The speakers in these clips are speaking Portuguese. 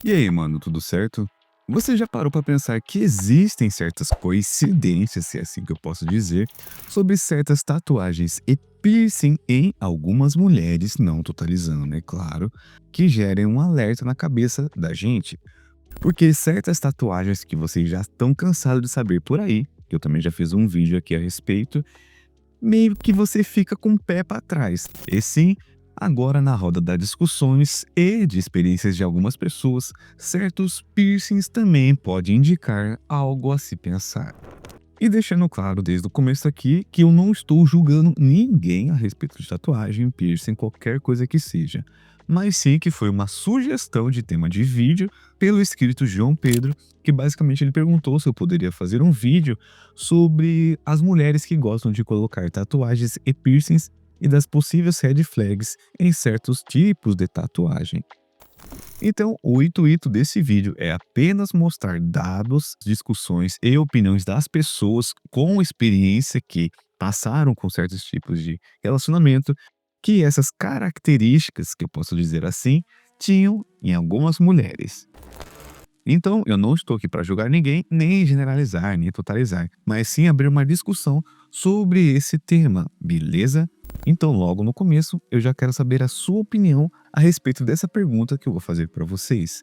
E aí, mano, tudo certo? Você já parou pra pensar que existem certas coincidências, se é assim que eu posso dizer, sobre certas tatuagens e piercing em algumas mulheres, não totalizando, né, claro, que gerem um alerta na cabeça da gente? Porque certas tatuagens que vocês já estão cansados de saber por aí, que eu também já fiz um vídeo aqui a respeito, meio que você fica com o pé para trás. E sim, agora na roda das discussões e de experiências de algumas pessoas, certos piercings também podem indicar algo a se pensar. E deixando claro desde o começo aqui que eu não estou julgando ninguém a respeito de tatuagem, piercing, qualquer coisa que seja. Mas sim que foi uma sugestão de tema de vídeo pelo escrito João Pedro, que basicamente ele perguntou se eu poderia fazer um vídeo sobre as mulheres que gostam de colocar tatuagens e piercings e das possíveis red flags em certos tipos de tatuagem. Então, o intuito desse vídeo é apenas mostrar dados, discussões e opiniões das pessoas com experiência que passaram com certos tipos de relacionamento, que essas características, que eu posso dizer assim, tinham em algumas mulheres. Então, eu não estou aqui para julgar ninguém, nem generalizar, nem totalizar, mas sim abrir uma discussão sobre esse tema, beleza? Então, logo no começo, eu já quero saber a sua opinião a respeito dessa pergunta que eu vou fazer para vocês.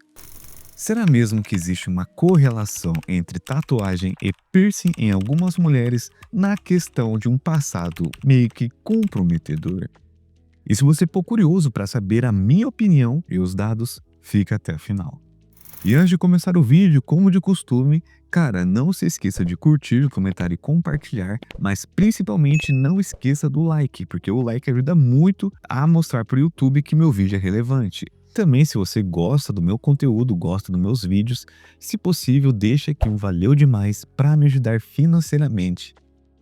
Será mesmo que existe uma correlação entre tatuagem e piercing em algumas mulheres na questão de um passado meio que comprometedor? E se você for curioso para saber a minha opinião e os dados, fica até o final. E antes de começar o vídeo, como de costume, cara, não se esqueça de curtir, comentar e compartilhar, mas principalmente não esqueça do like, porque o like ajuda muito a mostrar para o YouTube que meu vídeo é relevante. Também, se você gosta do meu conteúdo, gosta dos meus vídeos, se possível, deixa aqui um valeu demais para me ajudar financeiramente.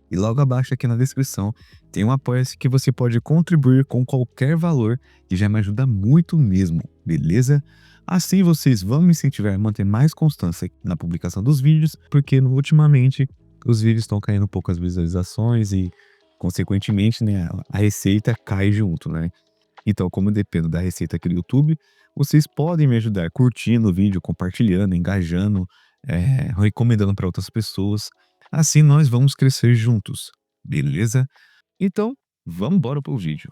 E logo abaixo aqui na descrição tem um apoia-se que você pode contribuir com qualquer valor que já me ajuda muito mesmo, beleza? Assim vocês vão me incentivar a manter mais constância na publicação dos vídeos, porque ultimamente os vídeos estão caindo poucas visualizações e, consequentemente, né, a receita cai junto, né? Então, como eu dependo da receita aqui do YouTube, vocês podem me ajudar curtindo o vídeo, compartilhando, engajando, recomendando para outras pessoas. Assim nós vamos crescer juntos, beleza? Então, vamos embora pro vídeo.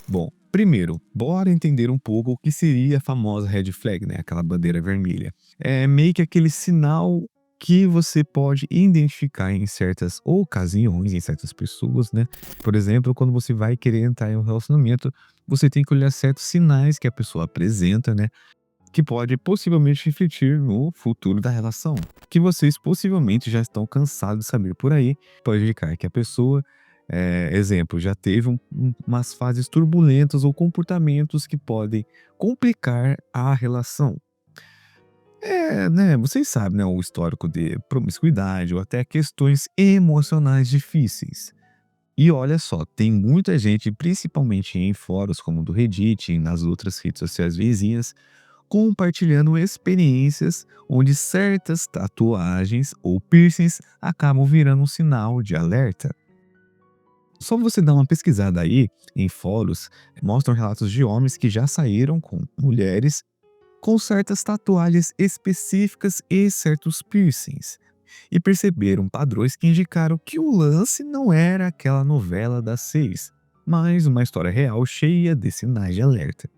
Bom, primeiro, bora entender um pouco o que seria a famosa red flag, né? Aquela bandeira vermelha. É meio que aquele sinal que você pode identificar em certas ocasiões, em certas pessoas, né? Por exemplo, quando você vai querer entrar em um relacionamento, você tem que olhar certos sinais que a pessoa apresenta, né? Que pode possivelmente refletir no futuro da relação, que vocês possivelmente já estão cansados de saber por aí. Pode indicar que a pessoa, exemplo, já teve umas fases turbulentas ou comportamentos que podem complicar a relação. É, né, vocês sabem, né, o histórico de promiscuidade ou até questões emocionais difíceis. E olha só, tem muita gente, principalmente em fóruns como o do Reddit e nas outras redes sociais vizinhas, compartilhando experiências onde certas tatuagens ou piercings acabam virando um sinal de alerta. Só você dar uma pesquisada aí em fóruns, mostram relatos de homens que já saíram com mulheres com certas tatuagens específicas e certos piercings, e perceberam padrões que indicaram que o lance não era aquela novela das 6, mas uma história real cheia de sinais de alerta.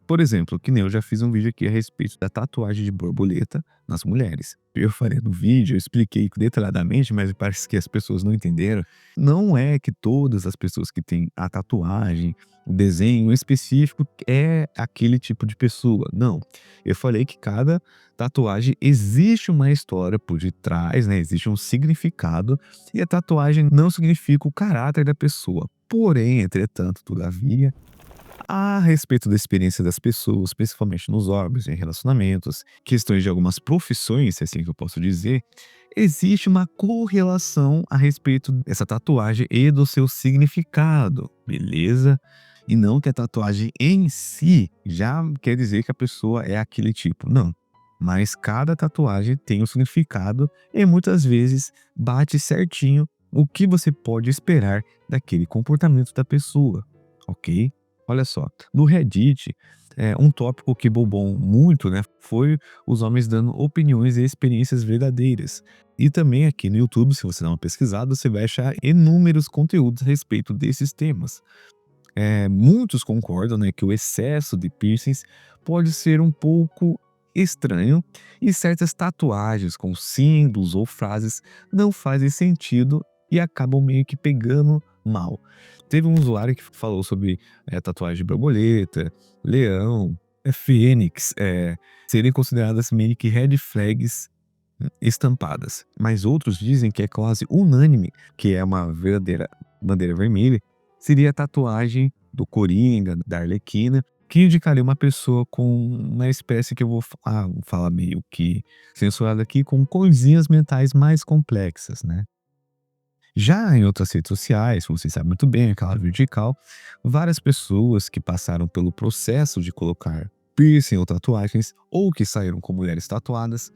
Por exemplo, que nem eu já fiz um vídeo aqui a respeito da tatuagem de borboleta nas mulheres. Eu falei no vídeo, eu expliquei detalhadamente, mas parece que as pessoas não entenderam. Não é que todas as pessoas que têm a tatuagem, o desenho específico é aquele tipo de pessoa. Não. Eu falei que cada tatuagem existe uma história por detrás, né? Existe um significado e a tatuagem não significa o caráter da pessoa. Porém, entretanto, todavia, a respeito da experiência das pessoas, principalmente nos órgãos, em relacionamentos, questões de algumas profissões, se é assim que eu posso dizer, existe uma correlação a respeito dessa tatuagem e do seu significado, beleza? E não que a tatuagem em si já quer dizer que a pessoa é aquele tipo, não. Mas cada tatuagem tem um significado e muitas vezes bate certinho o que você pode esperar daquele comportamento da pessoa, ok? Olha só, no Reddit Um tópico que bombou muito, né, foi os homens dando opiniões e experiências verdadeiras. E também aqui no YouTube, se você dar uma pesquisada, você vai achar inúmeros conteúdos a respeito desses temas. Muitos concordam, né, que o excesso de piercings pode ser um pouco estranho e certas tatuagens com símbolos ou frases não fazem sentido e acabam meio que pegando mal. Teve um usuário que falou sobre tatuagem de borboleta, leão, fênix, serem consideradas meio que red flags estampadas, mas outros dizem que é quase unânime que é uma verdadeira bandeira vermelha, seria a tatuagem do Coringa, da Arlequina, que indicaria uma pessoa com uma espécie que eu vou falar meio que censurado aqui, com coisinhas mentais mais complexas, né. Já em outras redes sociais, você sabe muito bem, aquela vertical, várias pessoas que passaram pelo processo de colocar piercing ou tatuagens, ou que saíram com mulheres tatuadas,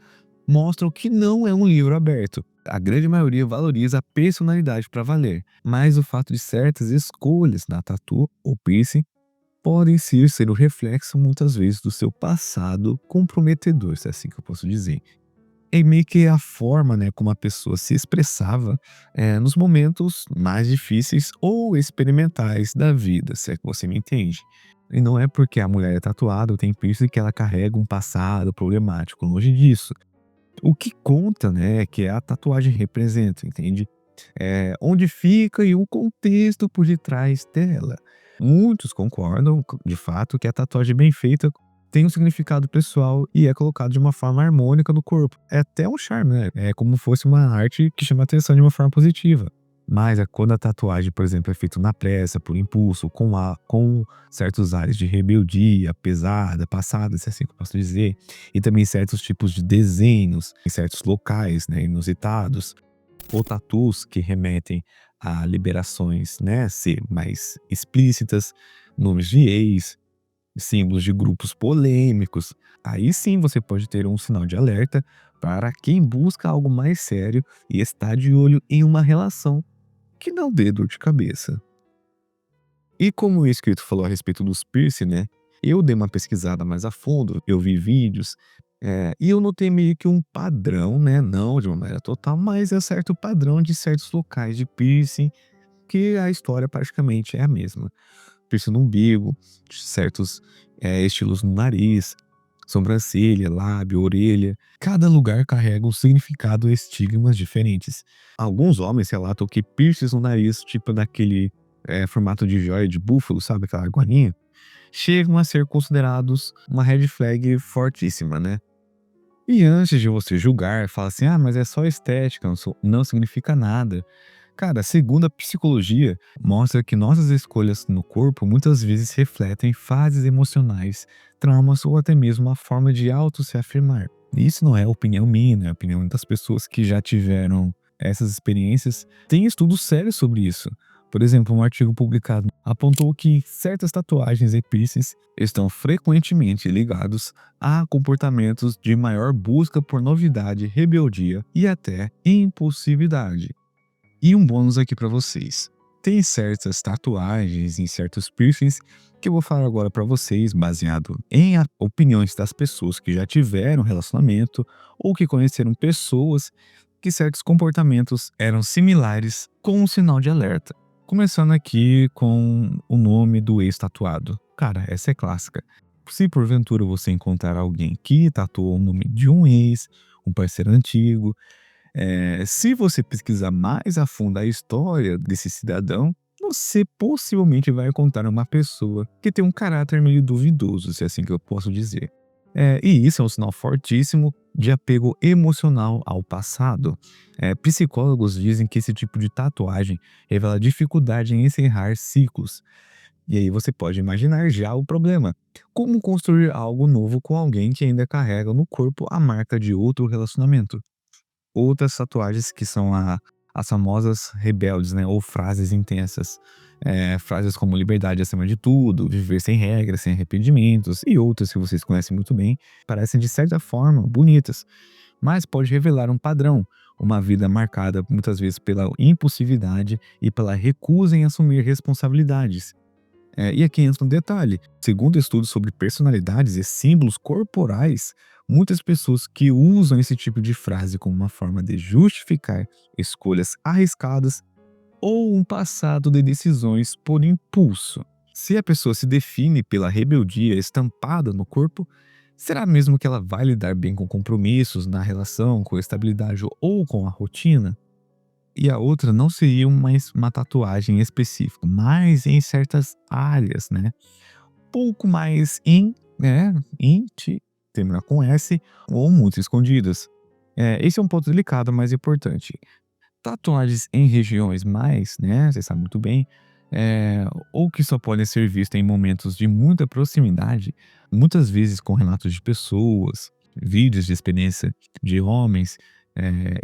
mostram que não é um livro aberto. A grande maioria valoriza a personalidade para valer, mas o fato de certas escolhas na tatu ou piercing podem sim ser o reflexo muitas vezes do seu passado comprometedor, se é assim que eu posso dizer. É meio que a forma, né, como a pessoa se expressava, nos momentos mais difíceis ou experimentais da vida, se é que você me entende. E não é porque a mulher é tatuada ou tem piercing que ela carrega um passado problemático, longe disso. O que conta, né, é que a tatuagem representa, entende? Onde fica e o contexto por detrás dela. Muitos concordam, de fato, que a tatuagem bem feita tem um significado pessoal e é colocado de uma forma harmônica no corpo. É até um charme, né? É como fosse uma arte que chama atenção de uma forma positiva. Mas quando a tatuagem, por exemplo, é feita na pressa, por impulso, com certos áreas de rebeldia, pesada, passada, se é assim que eu posso dizer, e também certos tipos de desenhos em certos locais, né, inusitados, ou tatus que remetem a liberações, né, ser mais explícitas, nomes de ex, símbolos de grupos polêmicos, aí sim você pode ter um sinal de alerta para quem busca algo mais sério e está de olho em uma relação que não dê dor de cabeça. E como o inscrito falou a respeito dos piercing, né? Eu dei uma pesquisada mais a fundo, eu vi vídeos, e eu notei meio que um padrão, né? Não de uma maneira total, mas é certo padrão de certos locais de piercing, que a história praticamente é a mesma. Piercing no umbigo, certos estilos no nariz, sobrancelha, lábio, orelha. Cada lugar carrega um significado e estigmas diferentes. Alguns homens relatam que piercings no nariz, tipo daquele formato de joia de búfalo, sabe aquela argolinha? Chegam a ser considerados uma red flag fortíssima, né? E antes de você julgar, fala assim: ah, mas é só estética, não significa nada. Cara, segundo a psicologia, mostra que nossas escolhas no corpo muitas vezes refletem fases emocionais, traumas ou até mesmo uma forma de auto se afirmar. Isso não é opinião minha, né? É a opinião das pessoas que já tiveram essas experiências. Tem estudos sérios sobre isso. Por exemplo, um artigo publicado apontou que certas tatuagens e piercings estão frequentemente ligados a comportamentos de maior busca por novidade, rebeldia e até impulsividade. E um bônus aqui pra vocês. Tem certas tatuagens em certos piercings que eu vou falar agora pra vocês, baseado em opiniões das pessoas que já tiveram relacionamento ou que conheceram pessoas que certos comportamentos eram similares, com um sinal de alerta. Começando aqui com o nome do ex-tatuado. Cara, essa é clássica. Se porventura você encontrar alguém que tatuou o nome de um ex, um parceiro antigo, se você pesquisar mais a fundo a história desse cidadão, você possivelmente vai encontrar uma pessoa que tem um caráter meio duvidoso, se é assim que eu posso dizer. E isso é um sinal fortíssimo de apego emocional ao passado. Psicólogos dizem que esse tipo de tatuagem revela dificuldade em encerrar ciclos. E aí você pode imaginar já o problema. Como construir algo novo com alguém que ainda carrega no corpo a marca de outro relacionamento? Outras tatuagens que são as famosas rebeldes, né, ou frases intensas. Frases como liberdade acima de tudo, viver sem regras, sem arrependimentos e outras que vocês conhecem muito bem, parecem de certa forma bonitas, mas pode revelar um padrão, uma vida marcada muitas vezes pela impulsividade e pela recusa em assumir responsabilidades. E aqui entra um detalhe: segundo estudos sobre personalidades e símbolos corporais, muitas pessoas que usam esse tipo de frase como uma forma de justificar escolhas arriscadas ou um passado de decisões por impulso. Se a pessoa se define pela rebeldia estampada no corpo, será mesmo que ela vai lidar bem com compromissos na relação, com a estabilidade ou com a rotina? E a outra não seria uma tatuagem específica, mas em certas áreas, né? Pouco mais terminar com S, ou muito escondidas. Esse é um ponto delicado, mas importante. Tatuagens em regiões mais, né, você sabe muito bem, ou que só podem ser vistas em momentos de muita proximidade, muitas vezes com relatos de pessoas, vídeos de experiência de homens,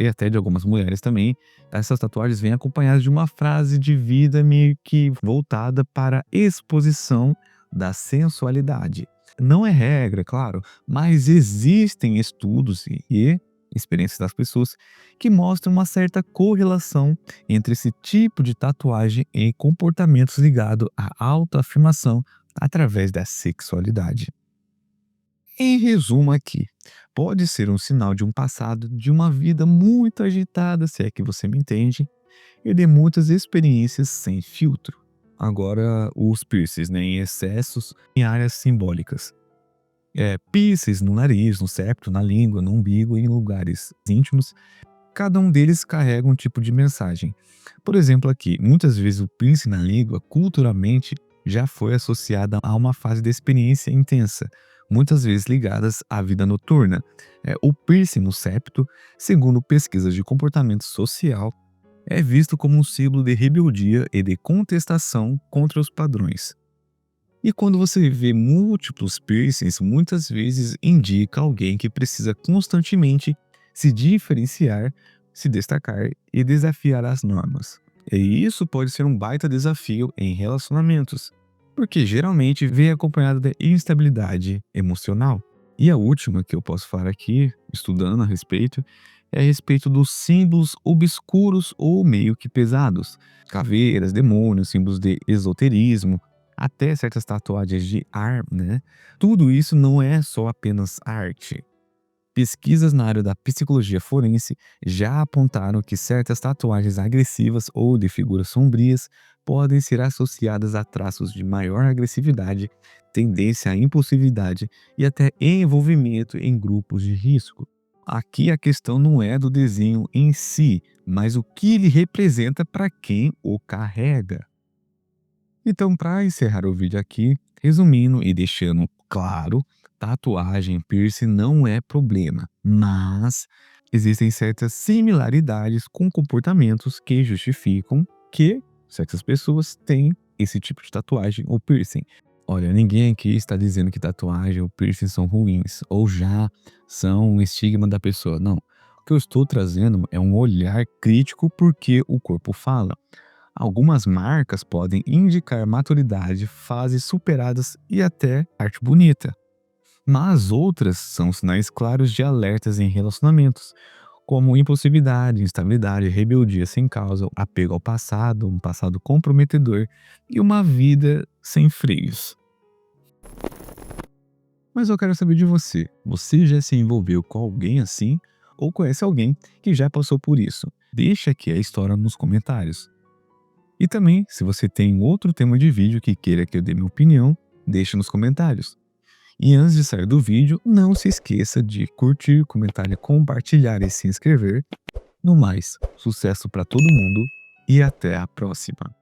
e até de algumas mulheres também. Essas tatuagens vêm acompanhadas de uma frase de vida meio que voltada para a exposição da sensualidade. Não é regra, é claro, mas existem estudos e experiências das pessoas que mostram uma certa correlação entre esse tipo de tatuagem e comportamentos ligados à autoafirmação através da sexualidade. Em resumo aqui, pode ser um sinal de um passado de uma vida muito agitada, se é que você me entende, e de muitas experiências sem filtro. Agora, os piercings, né, em excessos em áreas simbólicas. Piercings no nariz, no septo, na língua, no umbigo e em lugares íntimos. Cada um deles carrega um tipo de mensagem. Por exemplo, aqui, muitas vezes o piercing na língua, culturalmente, já foi associada a uma fase de experiência intensa, muitas vezes ligadas à vida noturna. O piercing no septo, segundo pesquisas de comportamento social, é visto como um símbolo de rebeldia e de contestação contra os padrões. E quando você vê múltiplos piercings, muitas vezes indica alguém que precisa constantemente se diferenciar, se destacar e desafiar as normas. E isso pode ser um baita desafio em relacionamentos, porque geralmente vem acompanhado de instabilidade emocional. E a última que eu posso falar aqui, estudando a respeito, é a respeito dos símbolos obscuros ou meio que pesados. Caveiras, demônios, símbolos de esoterismo, até certas tatuagens de ar, né? Tudo isso não é só apenas arte. Pesquisas na área da psicologia forense já apontaram que certas tatuagens agressivas ou de figuras sombrias podem ser associadas a traços de maior agressividade, tendência à impulsividade e até envolvimento em grupos de risco. Aqui a questão não é do desenho em si, mas o que ele representa para quem o carrega. Então, para encerrar o vídeo aqui, resumindo e deixando claro, tatuagem, piercing não é problema, mas existem certas similaridades com comportamentos que justificam que certas pessoas têm esse tipo de tatuagem ou piercing. Olha, ninguém aqui está dizendo que tatuagem ou piercing são ruins ou já são um estigma da pessoa. Não. O que eu estou trazendo é um olhar crítico porque o corpo fala. Algumas marcas podem indicar maturidade, fases superadas e até arte bonita. Mas outras são sinais claros de alertas em relacionamentos, como impulsividade, instabilidade, rebeldia sem causa, apego ao passado, um passado comprometedor e uma vida sem freios. Mas eu quero saber de você. Você já se envolveu com alguém assim? Ou conhece alguém que já passou por isso? Deixa aqui a história nos comentários. E também, se você tem outro tema de vídeo que queira que eu dê minha opinião, deixe nos comentários. E antes de sair do vídeo, não se esqueça de curtir, comentar, compartilhar e se inscrever. No mais, sucesso para todo mundo e até a próxima!